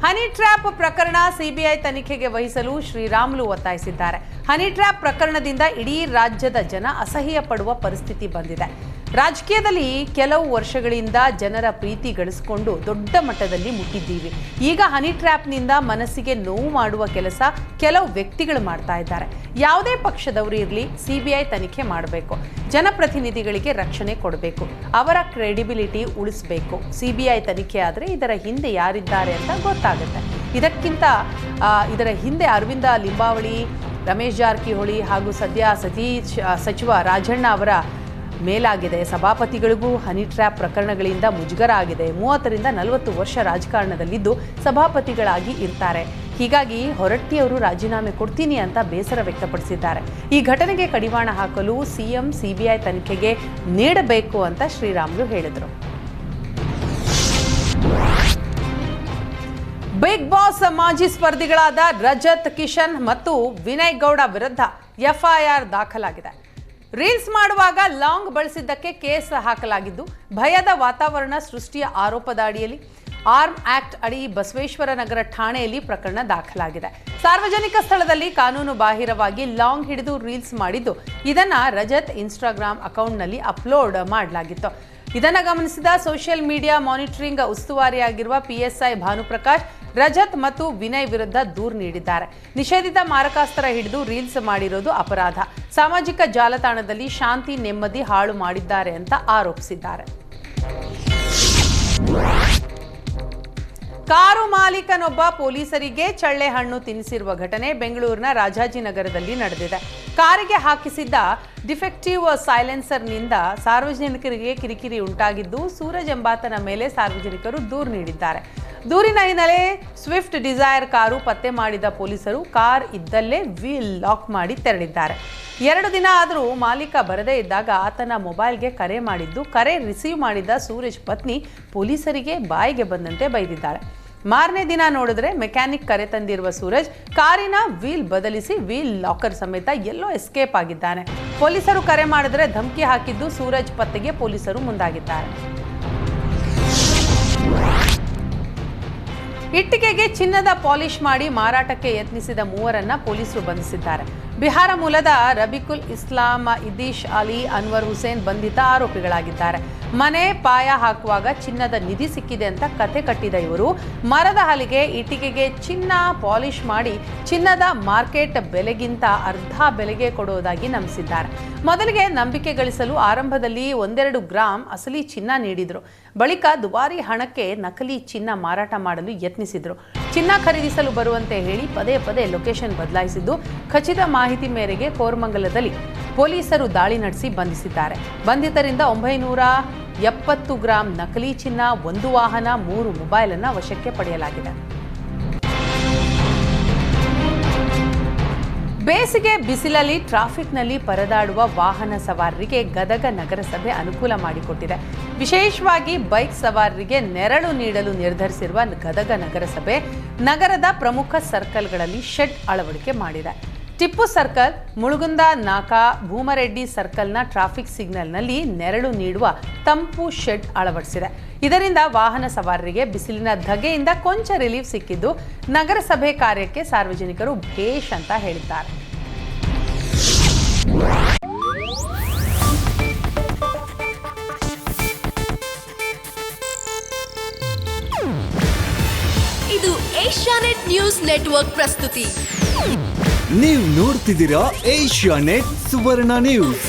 Honey trap ಪ್ರಕರಣ CBI ತನಿಖೆಗೆ ವಹಿಸಲು ಶ್ರೀರಾಮುಲು ಒತ್ತಾಯಿಸಿದ್ದಾರೆ. ಹನಿ ಟ್ರ್ಯಾಪ್ ಪ್ರಕರಣದಿಂದ ಇಡೀ ರಾಜ್ಯದ ಜನ ಅಸಹ್ಯ ಪಡುವ ಪರಿಸ್ಥಿತಿ ಬಂದಿದೆ. ರಾಜಕೀಯದಲ್ಲಿ ಕೆಲವು ವರ್ಷಗಳಿಂದ ಜನರ ಪ್ರೀತಿ ಗಳಿಸಿಕೊಂಡು ದೊಡ್ಡ ಮಟ್ಟದಲ್ಲಿ ಮುಟ್ಟಿದ್ದೀವಿ. ಈಗ ಹನಿ ಟ್ರ್ಯಾಪ್ನಿಂದ ಮನಸ್ಸಿಗೆ ನೋವು ಮಾಡುವ ಕೆಲಸ ಕೆಲವು ವ್ಯಕ್ತಿಗಳು ಮಾಡ್ತಾ ಇದ್ದಾರೆ. ಯಾವುದೇ ಪಕ್ಷದವರು ಇರಲಿ, ಸಿಬಿಐ ತನಿಖೆ ಮಾಡಬೇಕು. ಜನಪ್ರತಿನಿಧಿಗಳಿಗೆ ರಕ್ಷಣೆ ಕೊಡಬೇಕು. ಅವರ ಕ್ರೆಡಿಬಿಲಿಟಿ ಉಳಿಸಬೇಕು. ಸಿಬಿಐ ತನಿಖೆ ಆದರೆ ಇದರ ಹಿಂದೆ ಯಾರಿದ್ದಾರೆ ಅಂತ ಗೊತ್ತಾಗುತ್ತೆ. ಇದರ ಹಿಂದೆ ಅರವಿಂದ ಲಿಂಬಾವಳಿ, ರಮೇಶ್ ಜಾರಕಿಹೊಳಿ ಹಾಗೂ ಸಚಿವ ರಾಜಣ್ಣ ಅವರ ಮೇಲಾಗಿದೆ. ಸಭಾಪತಿಗಳಿಗೂ ಹನಿ ಟ್ರ್ಯಾಪ್ ಪ್ರಕರಣಗಳಿಂದ ಮುಜುಗರ ಆಗಿದೆ. 30ರಿಂದ 40 ವರ್ಷ ರಾಜಕಾರಣದಲ್ಲಿದ್ದು ಸಭಾಪತಿಗಳಾಗಿ ಇರ್ತಾರೆ. ಹೀಗಾಗಿ ಹೊರಟ್ಟಿಯವರು ರಾಜೀನಾಮೆ ಕೊಡ್ತೀನಿ ಅಂತ ಬೇಸರ ವ್ಯಕ್ತಪಡಿಸಿದ್ದಾರೆ. ಈ ಘಟನೆಗೆ ಕಡಿವಾಣ ಹಾಕಲು ಸಿಎಂ ಸಿಬಿಐ ತನಿಖೆಗೆ ನೀಡಬೇಕು ಅಂತ ಶ್ರೀರಾಮುಲು ಹೇಳಿದರು. ಬಿಗ್ ಬಾಸ್ ಮಾಜಿ ಸ್ಪರ್ಧಿಗಳಾದ ರಜತ್, ಕಿಶನ್ ಮತ್ತು ವಿನಯ್ ಗೌಡ ವಿರುದ್ಧ ಎಫ್ಐಆರ್ ದಾಖಲಾಗಿದೆ. ರೀಲ್ಸ್ ಮಾಡುವಾಗ ಲಾಂಗ್ ಬಳಸಿದ್ದಕ್ಕೆ ಕೇಸ್ ಹಾಕಲಾಗಿದ್ದು, ಭಯದ ವಾತಾವರಣ ಸೃಷ್ಟಿಯ ಆರೋಪದ ಅಡಿಯಲ್ಲಿ ಆರ್ಮ್ ಆಕ್ಟ್ ಅಡಿ ಬಸವೇಶ್ವರ ನಗರ ಠಾಣೆಯಲ್ಲಿ ಪ್ರಕರಣ ದಾಖಲಾಗಿದೆ. ಸಾರ್ವಜನಿಕ ಸ್ಥಳದಲ್ಲಿ ಕಾನೂನು ಬಾಹಿರವಾಗಿ ಲಾಂಗ್ ಹಿಡಿದು ರೀಲ್ಸ್ ಮಾಡಿದ್ದು, ಇದನ್ನ ರಜತ್ ಇನ್ಸ್ಟಾಗ್ರಾಮ್ ಅಕೌಂಟ್ನಲ್ಲಿ ಅಪ್ಲೋಡ್ ಮಾಡಲಾಗಿತ್ತು. ಇದನ್ನು ಗಮನಿಸಿದ ಸೋಷಿಯಲ್ ಮೀಡಿಯಾ ಮಾನಿಟರಿಂಗ್ ಉಸ್ತುವಾರಿಯಾಗಿರುವ ಪಿಎಸ್ಐ ಭಾನುಪ್ರಕಾಶ್ ರಜತ್ ಮತ್ತು ವಿನಯ್ ವಿರುದ್ಧ ದೂರು ನೀಡಿದ್ದಾರೆ. ನಿಷೇಧಿತ ಮಾರಕಾಸ್ತ್ರ ಹಿಡಿದು ರೀಲ್ಸ್ ಮಾಡಿರೋದು ಅಪರಾಧ. ಸಾಮಾಜಿಕ ಜಾಲತಾಣದಲ್ಲಿ ಶಾಂತಿ ನೆಮ್ಮದಿ ಹಾಳು ಮಾಡಿದ್ದಾರೆ ಅಂತ ಆರೋಪಿಸಿದ್ದಾರೆ. ಕಾರು ಮಾಲೀಕನೊಬ್ಬ ಪೊಲೀಸರಿಗೆ ಚಳ್ಳೆ ಹಣ್ಣು ತಿನ್ನಿಸಿರುವ ಘಟನೆ ಬೆಂಗಳೂರಿನ ರಾಜಾಜಿನಗರದಲ್ಲಿ ನಡೆದಿದೆ. ಕಾರಿಗೆ ಹಾಕಿಸಿದ್ದ ಡಿಫೆಕ್ಟಿವ್ ಸೈಲೆನ್ಸರ್ನಿಂದ ಸಾರ್ವಜನಿಕರಿಗೆ ಕಿರಿಕಿರಿ ಉಂಟಾಗಿದ್ದು, ಸೂರಜ್ ಎಂಬಾತನ ಮೇಲೆ ಸಾರ್ವಜನಿಕರು ದೂರು ನೀಡಿದ್ದಾರೆ. ದೂರಿನ ಹಿನ್ನೆಲೆ ಸ್ವಿಫ್ಟ್ ಡಿಸೈರ್ ಕಾರು ಪತ್ತೆ ಮಾಡಿದ ಪೊಲೀಸರು ಕಾರ್ ಇದ್ದಲ್ಲೇ ವೀಲ್ ಲಾಕ್ ಮಾಡಿ ತೆರಳಿದ್ದಾರೆ. 2 ದಿನ ಆದರೂ ಮಾಲೀಕ ಬರದೇ ಇದ್ದಾಗ ಆತನ ಮೊಬೈಲ್ಗೆ ಕರೆ ಮಾಡಿದ್ದು, ಕರೆ ರಿಸೀವ್ ಮಾಡಿದ ಸೂರಜ್ ಪತ್ನಿ ಪೊಲೀಸರಿಗೆ ಬಾಯಿಗೆ ಬಂದಂತೆ ಬೈದಿದ್ದಾಳೆ. ಮಾರನೇ ದಿನ ನೋಡಿದ್ರೆ ಮೆಕ್ಯಾನಿಕ್ ಕರೆ ತಂದಿರುವ ಸೂರಜ್ ಕಾರಿನ ವೀಲ್ ಬದಲಿಸಿ ವೀಲ್ ಲಾಕರ್ ಸಮೇತ ಎಲ್ಲೋ ಎಸ್ಕೇಪ್ ಆಗಿದ್ದಾನೆ. ಪೊಲೀಸರು ಕರೆ ಮಾಡಿದ್ರೆ ಧಮಕಿ ಹಾಕಿದ್ದು ಸೂರಜ್ ಪತ್ತೆಗೆ ಪೊಲೀಸರು ಮುಂದಾಗಿದ್ದಾರೆ. ಇಟ್ಟಿಗೆಗೆ ಚಿನ್ನದ ಪಾಲಿಶ್ ಮಾಡಿ ಮಾರಾಟಕ್ಕೆ ಯತ್ನಿಸಿದ 3ರನ್ನ ಪೊಲೀಸರು ಬಂಧಿಸಿದ್ದಾರೆ. ಬಿಹಾರ ಮೂಲದ ರಬಿಕುಲ್ ಇಸ್ಲಾಂ, ಇದೀಶ್ ಅಲಿ, ಅನ್ವರ್ ಹುಸೇನ್ ಬಂಧಿತ ಆರೋಪಿಗಳಾಗಿದ್ದಾರೆ. ಮನೆ ಪಾಯ ಹಾಕುವಾಗ ಚಿನ್ನದ ನಿಧಿ ಸಿಕ್ಕಿದೆ ಅಂತ ಕತೆ ಕಟ್ಟಿದ ಇವರು ಮರದ ಹಲಿಗೆ ಇಟ್ಟಿಗೆಗೆ ಚಿನ್ನ ಪಾಲಿಶ್ ಮಾಡಿ ಚಿನ್ನದ ಮಾರ್ಕೆಟ್ ಬೆಲೆಗಿಂತ ಅರ್ಧ ಬೆಲೆಗೆ ಕೊಡುವುದಾಗಿ ನಂಬಿಸಿದ್ದಾರೆ. ಮೊದಲಿಗೆ ನಂಬಿಕೆ ಗಳಿಸಲು ಆರಂಭದಲ್ಲಿ 1-2 ಗ್ರಾಂ ಅಸಲಿ ಚಿನ್ನ ನೀಡಿದ್ರು. ಬಳಿಕ ದುಬಾರಿ ಹಣಕ್ಕೆ ನಕಲಿ ಚಿನ್ನ ಮಾರಾಟ ಮಾಡಲು ಯತ್ನಿಸಿದ್ರು. ಚಿನ್ನ ಖರೀದಿಸಲು ಬರುವಂತೆ ಹೇಳಿ ಪದೇ ಪದೇ ಲೊಕೇಶನ್ ಬದಲಾಯಿಸಿದ್ದು, ಖಚಿತ ಮಾಹಿತಿ ಮೇರೆಗೆ ಕೋರಮಂಗಲದಲ್ಲಿ ಪೊಲೀಸರು ದಾಳಿ ನಡೆಸಿ ಬಂಧಿಸಿದ್ದಾರೆ. ಬಂಧಿತರಿಂದ 970 ಗ್ರಾಂ ನಕಲಿ ಚಿನ್ನ, 1 ವಾಹನ, 3 ಮೊಬೈಲ್ ಅನ್ನು ವಶಕ್ಕೆ ಪಡೆಯಲಾಗಿದೆ. ಬೇಸಿಗೆ ಬಿಸಿಲಲ್ಲಿ ಟ್ರಾಫಿಕ್ನಲ್ಲಿ ಪರದಾಡುವ ವಾಹನ ಸವಾರರಿಗೆ ಗದಗ ನಗರಸಭೆ ಅನುಕೂಲ ಮಾಡಿಕೊಟ್ಟಿದೆ. ವಿಶೇಷವಾಗಿ ಬೈಕ್ ಸವಾರರಿಗೆ ನೆರಳು ನೀಡಲು ನಿರ್ಧರಿಸಿರುವ ಗದಗ ನಗರಸಭೆ ನಗರದ ಪ್ರಮುಖ ಸರ್ಕಲ್ಗಳಲ್ಲಿ ಶೆಡ್ ಅಳವಡಿಕೆ ಮಾಡಿದೆ. ಟಿಪ್ಪು ಸರ್ಕಲ್, ಮುಳುಗುಂದ ನಾಕಾ, ಭೂಮರೆಡ್ಡಿ ಸರ್ಕಲ್ನ ಟ್ರಾಫಿಕ್ ಸಿಗ್ನಲ್ನಲ್ಲಿ ನೆರಳು ನೀಡುವ ತಂಪು ಶೆಡ್ ಅಳವಡಿಸಿದೆ. ಇದರಿಂದ ವಾಹನ ಸವಾರರಿಗೆ ಬಿಸಿಲಿನ ಧಗೆಯಿಂದ ಕೊಂಚ ರಿಲೀಫ್ ಸಿಕ್ಕಿದ್ದು, ನಗರಸಭೆ ಕಾರ್ಯಕ್ಕೆ ಸಾರ್ವಜನಿಕರು ಭೇಷ್ ಅಂತ ಹೇಳಿದ್ದಾರೆ. ಇದು ಏಷ್ಯಾನೆಟ್ ನ್ಯೂಸ್ ನೆಟ್ವರ್ಕ್ ಪ್ರಸ್ತುತಿ. ನೀವು ನೋಡ್ತಿದ್ದೀರಾ ಏಷ್ಯಾನೆಟ್ ಸುವರ್ಣ ನ್ಯೂಸ್.